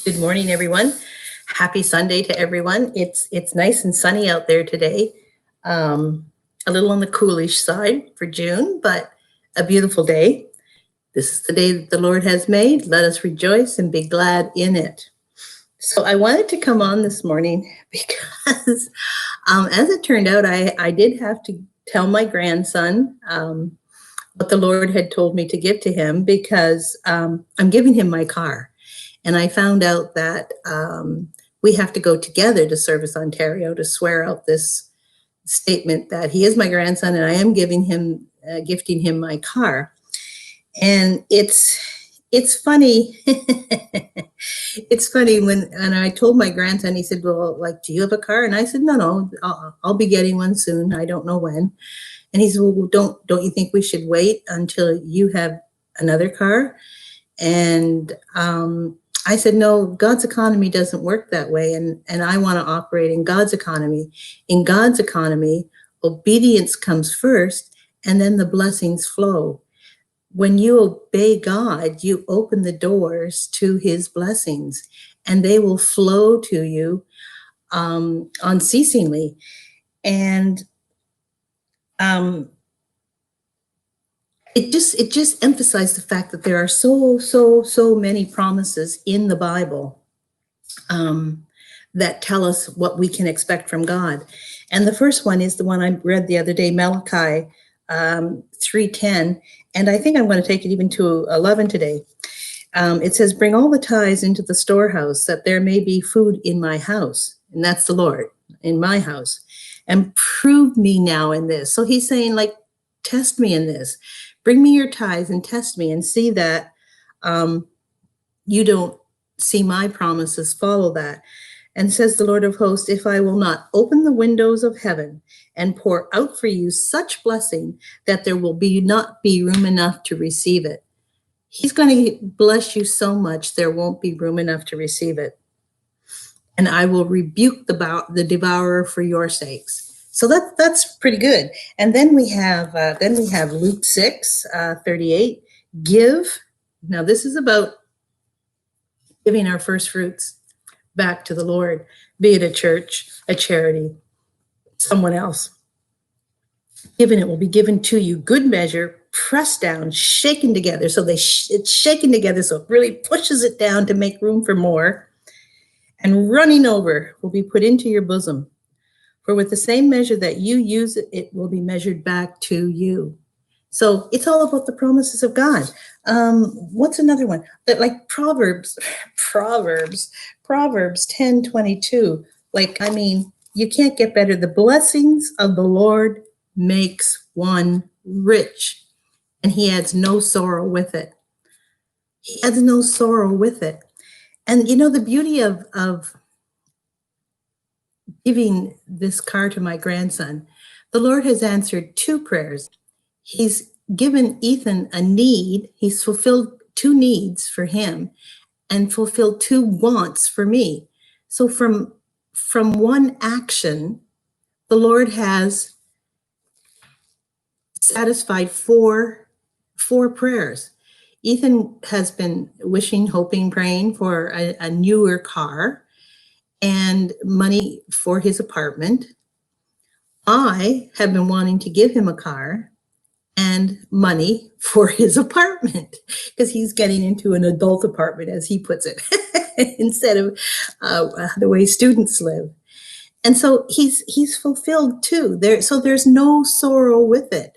Good morning, everyone. Happy Sunday to everyone. It's nice and sunny out there today. Um, a little on the coolish side for June, but a beautiful day. This is the day that the Lord has made. Let us rejoice and be glad in it. So I wanted to come on this morning because, as it turned out, I did have to tell my grandson what the Lord had told me to give to him because I'm giving him my car. And I found out that we have to go together to Service Ontario to swear out this statement that he is my grandson and I am giving him, gifting him my car. And it's funny. It's funny when I told my grandson, he said, "Well, like, do you have a car?" And I said, "No, I'll be getting one soon. I don't know when." And he said, "Well, don't you think we should wait until you have another car?" And I said, "No, God's economy doesn't work that way. And I want to operate in God's economy. In God's economy, obedience comes first and then the blessings flow. When you obey God, you open the doors to his blessings and they will flow to you unceasingly." And um, it just emphasized the fact that there are so many promises in the Bible that tell us what we can expect from God. And the first one is the one I read the other day, Malachi 3:10, and I think I'm going to take it even to 11 today. It says, "Bring all the tithes into the storehouse, that there may be food in my house," and that's the Lord, in my house, "and prove me now in this." So he's saying, like, test me in this. Bring me your tithes and test me and see that you don't see my promises follow that. And says the Lord of hosts, "If I will not open the windows of heaven and pour out for you such blessing that there will not be room enough to receive it." He's going to bless you so much there won't be room enough to receive it. "And I will rebuke the devourer for your sakes." So that's pretty good. And then we have Luke 6:38. Give. Now this is about giving our first fruits back to the Lord, be it a church, a charity, someone else. "Given it will be given to you, good measure, pressed down, shaken together." So it's shaken together, so it really pushes it down to make room for more. "And running over will be put into your bosom. For with the same measure that you use, it will be measured back to you." So it's all about the promises of God. What's another one? That, like, Proverbs 10:22. Like, I mean, you can't get better. "The blessings of the Lord makes one rich, and he adds no sorrow with it." He adds no sorrow with it. And you know, the beauty of giving this car to my grandson, the Lord has answered two prayers. He's given Ethan a need. He's fulfilled two needs for him and fulfilled two wants for me. So from one action, the Lord has satisfied four prayers. Ethan has been wishing, hoping, praying for a newer car and money for his apartment. I have been wanting to give him a car and money for his apartment because he's getting into an adult apartment, as he puts it, instead of the way students live. And so he's fulfilled too. So there's no sorrow with it.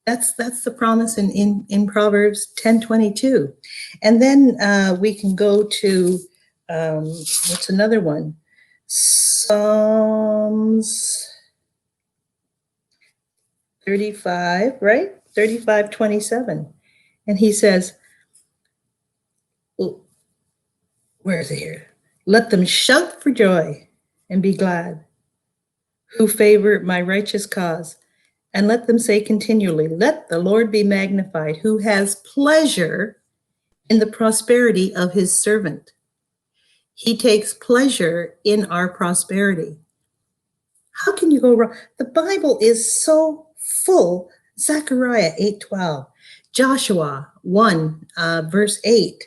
That's the promise in Proverbs 10:22. And then we can go to what's another one? Psalms 35, right? 35:27. And he says, oh, where is it here? "Let them shout for joy and be glad, who favor my righteous cause. And let them say continually, let the Lord be magnified, who has pleasure in the prosperity of his servant." He takes pleasure in our prosperity. How can you go wrong? The Bible is so full. Zechariah 8:12, Joshua 1 verse 8,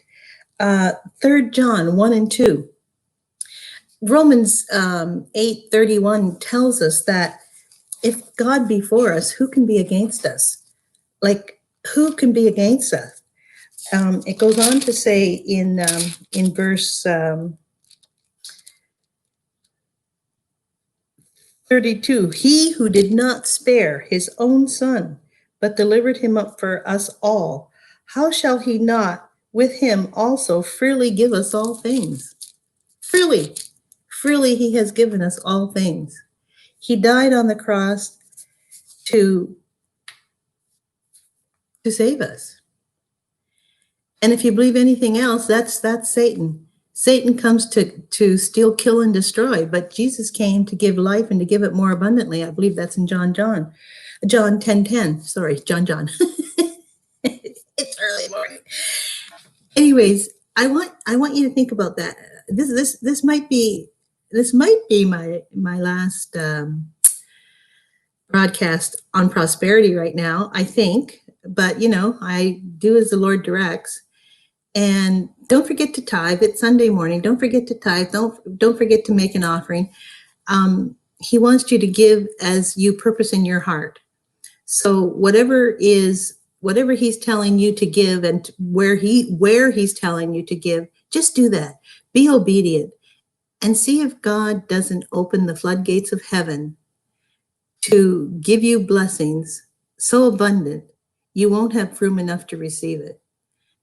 3 John 1 and 2. Romans 8:31 tells us that if God be for us, who can be against us? Like, who can be against us? It goes on to say in verse 32, he who did not spare his own son, but delivered him up for us all, how shall he not with him also freely give us all things? Freely, freely he has given us all things. He died on the cross to save us. And if you believe anything else, that's Satan. Satan comes to steal, kill, and destroy, but Jesus came to give life and to give it more abundantly. I believe that's in John 10:10. Sorry, John. It's early morning. Anyways, I want you to think about that. This might be my last broadcast on prosperity right now, I think. But I do as the Lord directs. And don't forget to tithe. It's Sunday morning. Don't forget to tithe. Don't forget to make an offering. He wants you to give as you purpose in your heart. So whatever he's telling you to give, and where he's telling you to give, just do that. Be obedient and see if God doesn't open the floodgates of heaven to give you blessings so abundant you won't have room enough to receive it.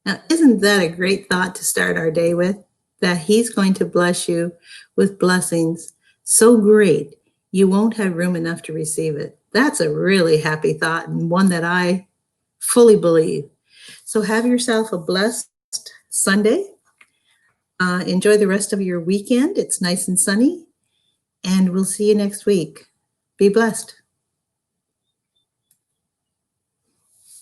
Now, isn't that a great thought to start our day with? That he's going to bless you with blessings so great you won't have room enough to receive it. That's a really happy thought, and one that I fully believe. So have yourself a blessed Sunday. Enjoy the rest of your weekend. It's nice and sunny, and we'll see you next week. Be blessed.